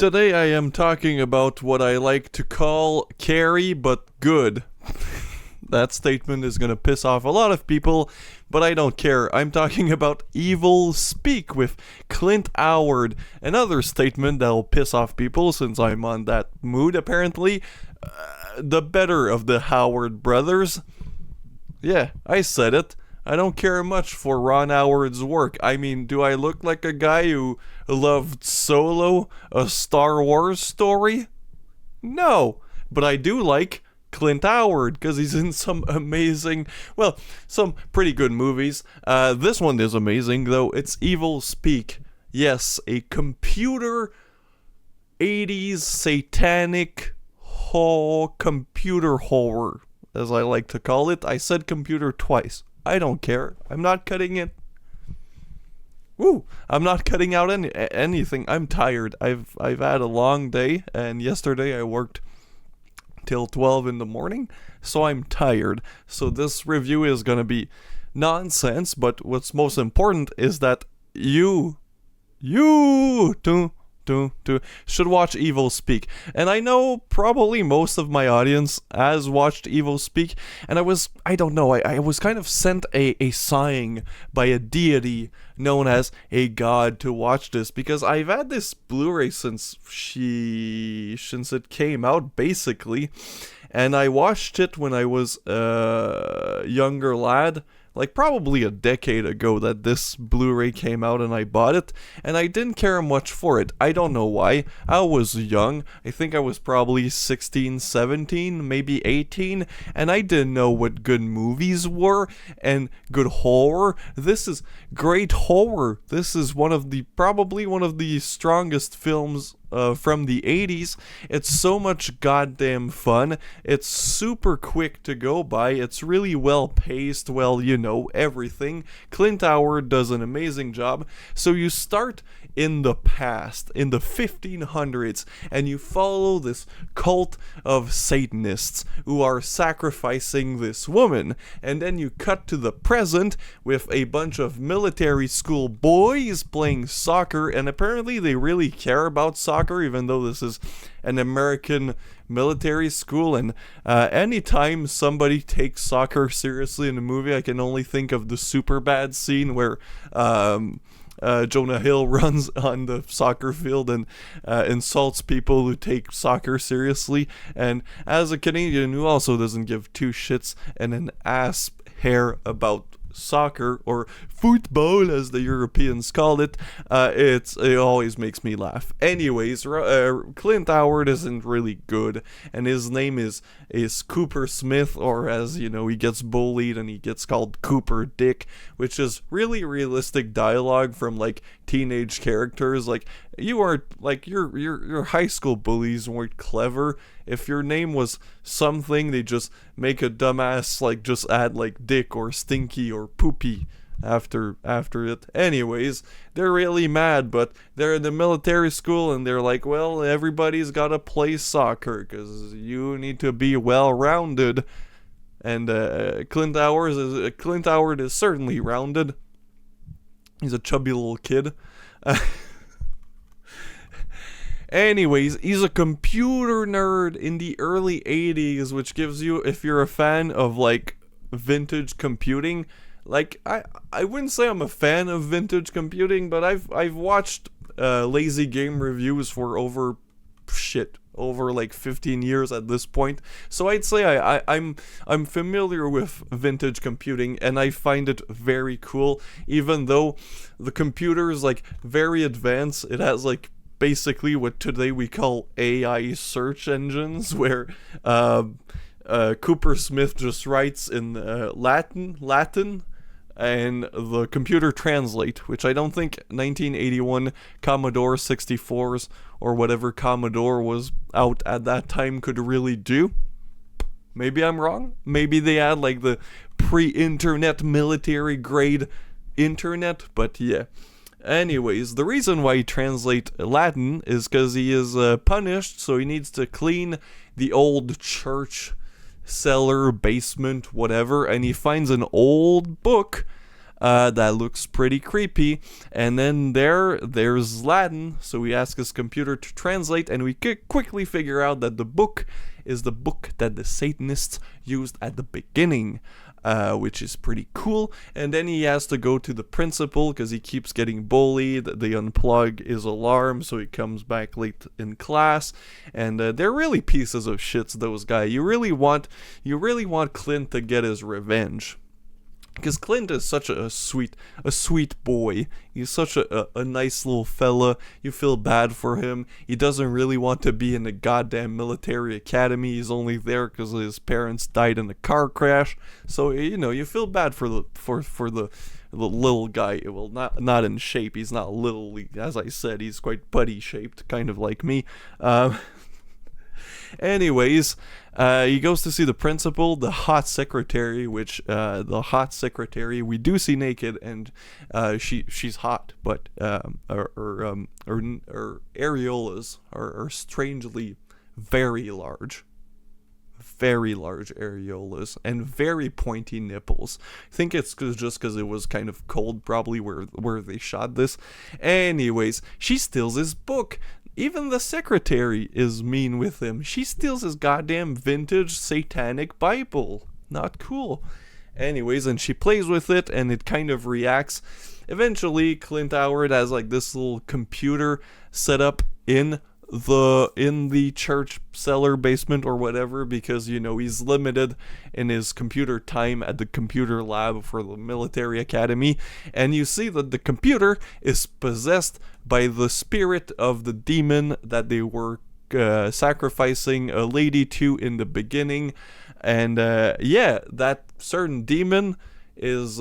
Today I am talking about what I like to call Carrie but good. That statement is gonna piss off a lot of people, but I don't care. I'm talking about Evilspeak with Clint Howard. Another statement that'll piss off people since I'm on that mood apparently. The better of the Howard brothers. Yeah, I said it. I don't care much for Ron Howard's work. I mean, do I look like a guy who loved Solo, a Star Wars story? No, but I do like Clint Howard because he's in some some pretty good movies. This one is amazing though. It's Evilspeak. Yes, a computer 80s satanic computer horror, as I like to call it. I said computer twice. I don't care. I'm not cutting it. Woo! I'm not cutting out anything. I'm tired. I've had a long day, and yesterday I worked till 12 in the morning, so I'm tired. So this review is gonna be nonsense, but what's most important is that you should watch Evilspeak. And I know probably most of my audience has watched Evilspeak, and I was kind of sent a sign by a deity known as a god to watch this, because I've had this Blu-ray since it came out basically, and I watched it when I was a younger lad. Like probably a decade ago that this Blu-ray came out and I bought it, and I didn't care much for it. I don't know why. I was young. I think I was probably 16, 17, maybe 18, and I didn't know what good movies were and good horror. This is great horror. This is probably one of the strongest films from the 80s. It's so much goddamn fun. It's super quick to go by. It's really well paced. Well, everything. Clint Howard does an amazing job. So you start in the past, in the 1500s, and you follow this cult of Satanists who are sacrificing this woman. And then you cut to the present with a bunch of military school boys playing soccer, and apparently they really care about soccer, even though this is an American military school. And anytime somebody takes soccer seriously in a movie, I can only think of the Superbad scene where Jonah Hill runs on the soccer field and insults people who take soccer seriously. And as a Canadian who also doesn't give two shits and an ass hair about soccer, or football as the Europeans call it, it always makes me laugh. Anyways, Clint Howard isn't really good, and his name is Cooper Smith, or as he gets bullied and he gets called Cooper Dick, which is really realistic dialogue from like teenage characters. Like, you aren't, like, your high school bullies weren't clever. If your name was something, they just make a dumbass, like, just add like Dick or Stinky or Poopy after it. Anyways, they're really mad, but they're in the military school and they're like, well, everybody's gotta play soccer because you need to be well-rounded. And Clint Howard is certainly rounded. He's a chubby little kid. Anyways, he's a computer nerd in the early 80s, which gives you, if you're a fan of like vintage computing, like I wouldn't say I'm a fan of vintage computing, but I've watched lazy game reviews for over like 15 years at this point. So I'd say I'm familiar with vintage computing, and I find it very cool, even though the computer is like very advanced. It has like basically what today we call AI search engines, where Cooper Smith just writes in Latin, and the computer translate, which I don't think 1981 Commodore 64s or whatever Commodore was out at that time could really do. Maybe I'm wrong. Maybe they had like the pre-internet military grade internet, but yeah. Anyways, the reason why he translates Latin is because he is punished, so he needs to clean the old church cellar, basement, whatever, and he finds an old book that looks pretty creepy. And then there's Latin, so we ask his computer to translate, and we quickly figure out that the book is the book that the Satanists used at the beginning, which is pretty cool. And then he has to go to the principal because he keeps getting bullied. They unplug his alarm, so he comes back late in class. And they're really pieces of shits, those guys. You really want Clint to get his revenge. Because Clint is such a sweet boy. He's such a nice little fella. You feel bad for him. He doesn't really want to be in the goddamn military academy. He's only there because his parents died in a car crash. So you feel bad for the little guy. Well, not in shape. He's not little. As I said, he's quite putty shaped, kind of like me. Anyways, he goes to see the principal, the hot secretary, which the hot secretary we do see naked, and she's hot, but her areolas are strangely very large areolas and very pointy nipples. I think it's just because it was kind of cold, probably where they shot this. Anyways, she steals his book. Even the secretary is mean with him. She steals his goddamn vintage satanic Bible. Not cool. Anyways, and she plays with it, and it kind of reacts. Eventually, Clint Howard has like this little computer set up in the church cellar basement or whatever, because he's limited in his computer time at the computer lab for the military academy. And you see that the computer is possessed by the spirit of the demon that they were sacrificing a lady to in the beginning. And that certain demon is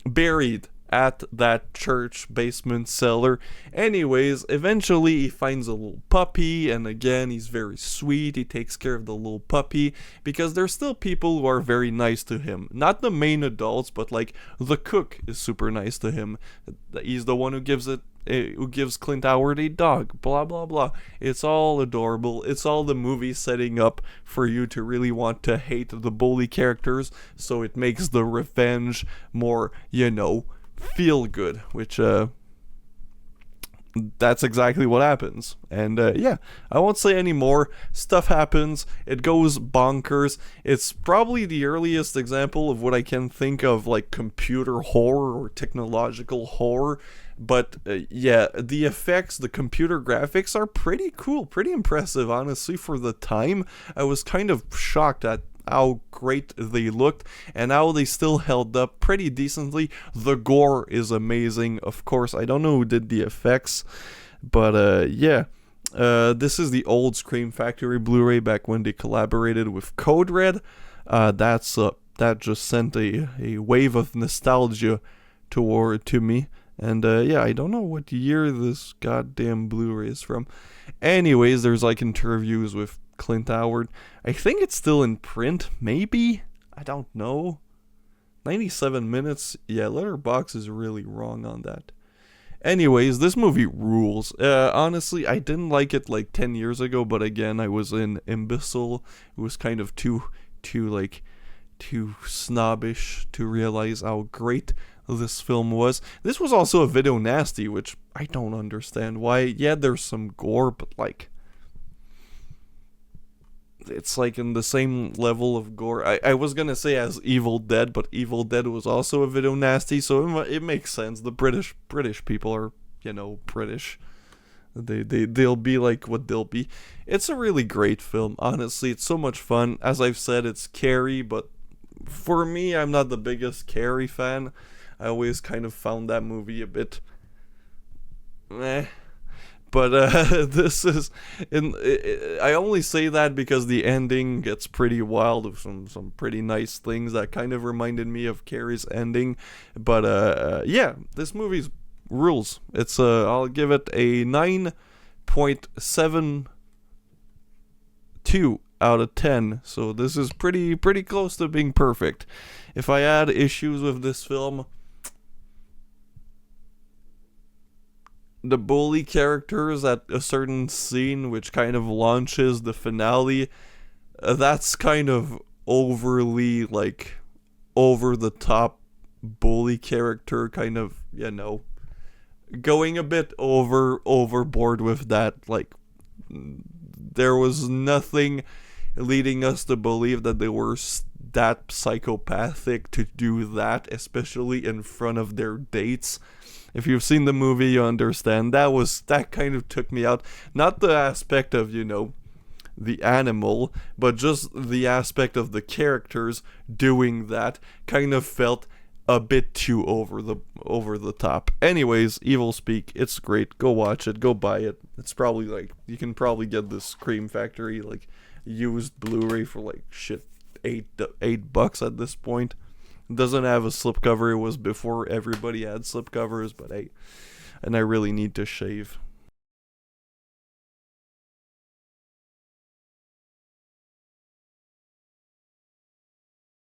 buried at that church basement cellar. Anyways, eventually he finds a little puppy, and again, he's very sweet. He takes care of the little puppy, because there's still people who are very nice to him. Not the main adults, but like the cook is super nice to him. He's the one who gives Clint Howard a dog, blah blah blah. It's all adorable. It's all the movie setting up for you to really want to hate the bully characters, so it makes the revenge more, feel good, which that's exactly what happens. And I won't say any more. Stuff happens. It goes bonkers. It's probably the earliest example of what I can think of like computer horror or technological horror. But the effects, the computer graphics are pretty cool, pretty impressive, honestly, for the time. I was kind of shocked at how great they looked and how they still held up pretty decently. The gore is amazing, of course. I don't know who did the effects, but this is the old Scream Factory Blu-ray back when they collaborated with Code Red. That just sent a wave of nostalgia to me. And I don't know what year this goddamn Blu-ray is from. Anyways, there's like interviews with Clint Howard. I think it's still in print, maybe? I don't know. 97 minutes. Yeah, Letterboxd is really wrong on that. Anyways, this movie rules. Honestly, I didn't like it like 10 years ago, but again, I was an imbecile. It was kind of too snobbish to realize how great this film was. This was also a video nasty, which I don't understand why. Yeah, there's some gore, but like it's like in the same level of gore. I was gonna say as Evil Dead, but Evil Dead was also a video nasty, so it makes sense. The British people are, British. They'll be like what they'll be. It's a really great film, honestly. It's so much fun. As I've said, it's Carrie, but for me, I'm not the biggest Carrie fan. I always kind of found that movie a bit meh. But this is, I only say that because the ending gets pretty wild with some pretty nice things that kind of reminded me of Carrie's ending. But this movie's rules. It's I'll give it a 9.72 out of 10. So this is pretty close to being perfect. If I had issues with this film, the bully characters at a certain scene, which kind of launches the finale, that's kind of overly, like, over the top bully character, kind of, going a bit overboard with that. Like, there was nothing leading us to believe that they were that psychopathic to do that, especially in front of their dates. If you've seen the movie, you understand that kind of took me out. Not the aspect of, the animal, but just the aspect of the characters doing that kind of felt a bit too over the top. Anyways, Evilspeak, it's great. Go watch it. Go buy it. It's probably like, you can probably get the Scream Factory like used Blu-ray for like shit $8 at this point. It doesn't have a slipcover. It was before everybody had slipcovers, but hey, and I really need to shave.